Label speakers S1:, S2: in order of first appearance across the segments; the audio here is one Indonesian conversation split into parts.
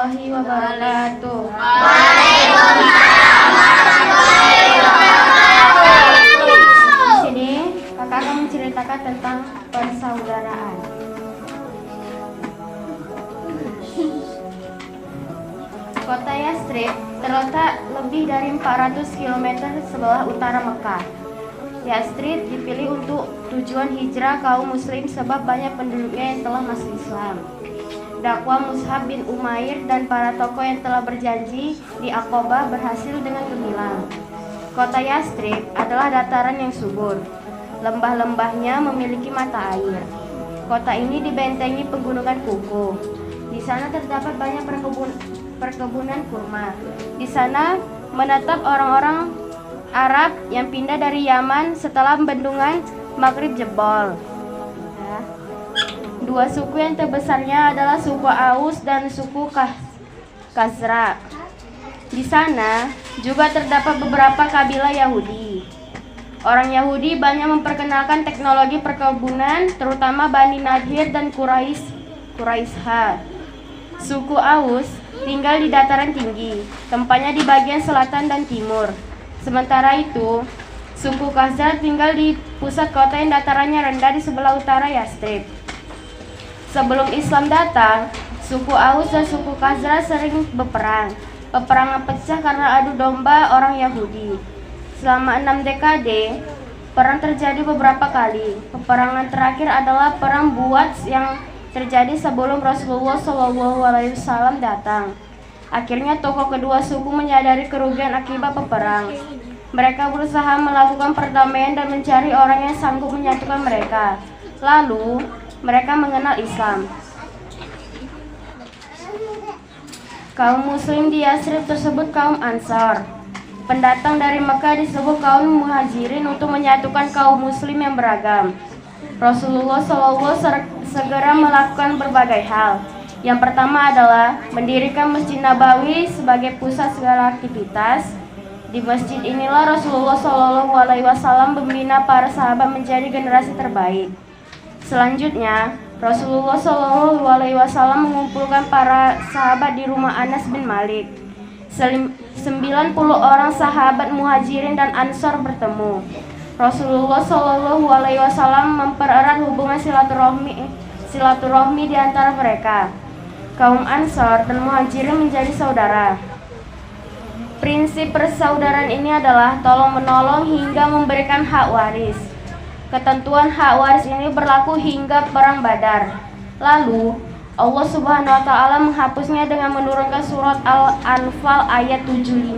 S1: warahmatullahi wabarakatuh. Di sini kakak akan menceritakan tentang persaudaraan. Kota Yastrib terletak lebih dari 400 km sebelah utara Mekah. Yastrib dipilih untuk tujuan hijrah kaum muslim sebab banyak penduduknya yang telah masuk Islam. Dakwah Mus'ab bin Umair dan para tokoh yang telah berjanji di Aqabah berhasil dengan gemilang. Kota Yastrib adalah dataran yang subur. Lembah-lembahnya memiliki mata air. Kota ini dibentengi pegunungan kukuh. Di sana terdapat banyak perkebunan kurma. Di sana menetap orang-orang Arab yang pindah dari Yaman setelah bendungan Maghrib jebol. Dua suku yang terbesarnya adalah suku Aus dan suku Khazraj. Di sana juga terdapat beberapa kabilah Yahudi. Orang Yahudi banyak memperkenalkan teknologi perkebunan, terutama Bani Nadir dan Quraisha. Suku Aus tinggal di dataran tinggi, tempatnya di bagian selatan dan timur. Sementara itu, suku Khazraj tinggal di pusat kota yang datarannya rendah di sebelah utara Yastrib. Sebelum Islam datang, suku Aus dan suku Khazraj sering berperang. Peperangan pecah karena adu domba orang Yahudi. Selama 6 dekade, perang terjadi beberapa kali. Peperangan terakhir adalah Perang Buats yang terjadi sebelum Rasulullah SAW datang. Akhirnya tokoh kedua suku menyadari kerugian akibat peperang. Mereka berusaha melakukan perdamaian dan mencari orang yang sanggup menyatukan mereka. Lalu, mereka mengenal Islam. Kaum muslim di Yastrib tersebut kaum Ansar. Pendatang dari Mekah disebut kaum Muhajirin untuk menyatukan kaum muslim yang beragam. Rasulullah SAW segera melakukan berbagai hal. Yang pertama adalah mendirikan Masjid Nabawi sebagai pusat segala aktivitas. Di masjid inilah Rasulullah SAW membina para sahabat menjadi generasi terbaik. Selanjutnya, Rasulullah SAW mengumpulkan para sahabat di rumah Anas bin Malik. 90 orang sahabat Muhajirin dan Ansar bertemu. Rasulullah SAW mempererat hubungan silaturahmi di antara mereka. Kaum Ansar dan Muhajirin menjadi saudara. Prinsip persaudaraan ini adalah tolong-menolong hingga memberikan hak waris. Ketentuan hak waris ini berlaku hingga Perang Badar. Lalu, Allah Subhanahu wa Ta'ala menghapusnya dengan menurunkan surat Al-Anfal ayat 75.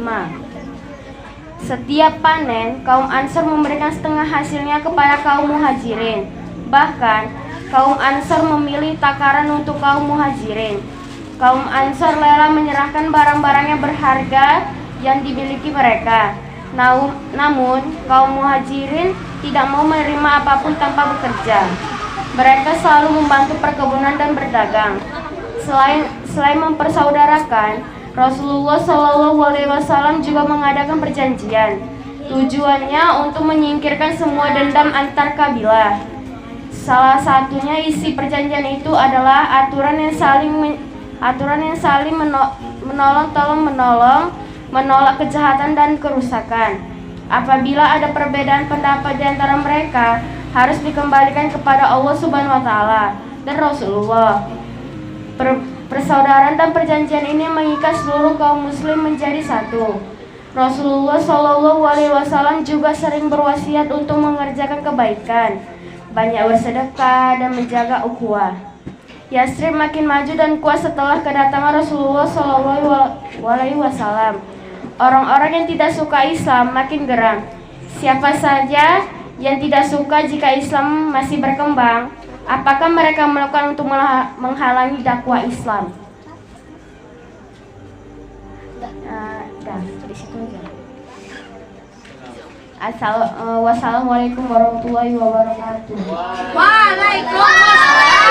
S1: Setiap panen, kaum Ansar memberikan setengah hasilnya kepada kaum Muhajirin. Bahkan, kaum Ansar memilih takaran untuk kaum Muhajirin. Kaum Ansar rela menyerahkan barang-barang yang berharga yang dimiliki mereka. Namun, kaum Muhajirin tidak mau menerima apapun tanpa bekerja. Mereka selalu membantu perkebunan dan berdagang. Selain mempersaudarakan, Rasulullah SAW juga mengadakan perjanjian. Tujuannya untuk menyingkirkan semua dendam antar kabilah. Salah satunya isi perjanjian itu adalah aturan yang saling menolong, menolak kejahatan dan kerusakan. Apabila ada perbedaan pendapat di antara mereka, harus dikembalikan kepada Allah Subhanahu wa Ta'ala dan Rasulullah. Persaudaraan dan perjanjian ini mengikat seluruh kaum muslim menjadi satu. Rasulullah SAW juga sering berwasiat untuk mengerjakan kebaikan, banyak bersedekah dan menjaga ukhuwah. Yastrib makin maju dan kuat setelah kedatangan Rasulullah SAW. Orang-orang yang tidak suka Islam makin geram. Siapa saja yang tidak suka jika Islam masih berkembang, apakah mereka melakukan untuk menghalangi dakwah Islam? Di situ aja. Wassalamualaikum warahmatullahi wabarakatuh.
S2: Waalaikumsalam.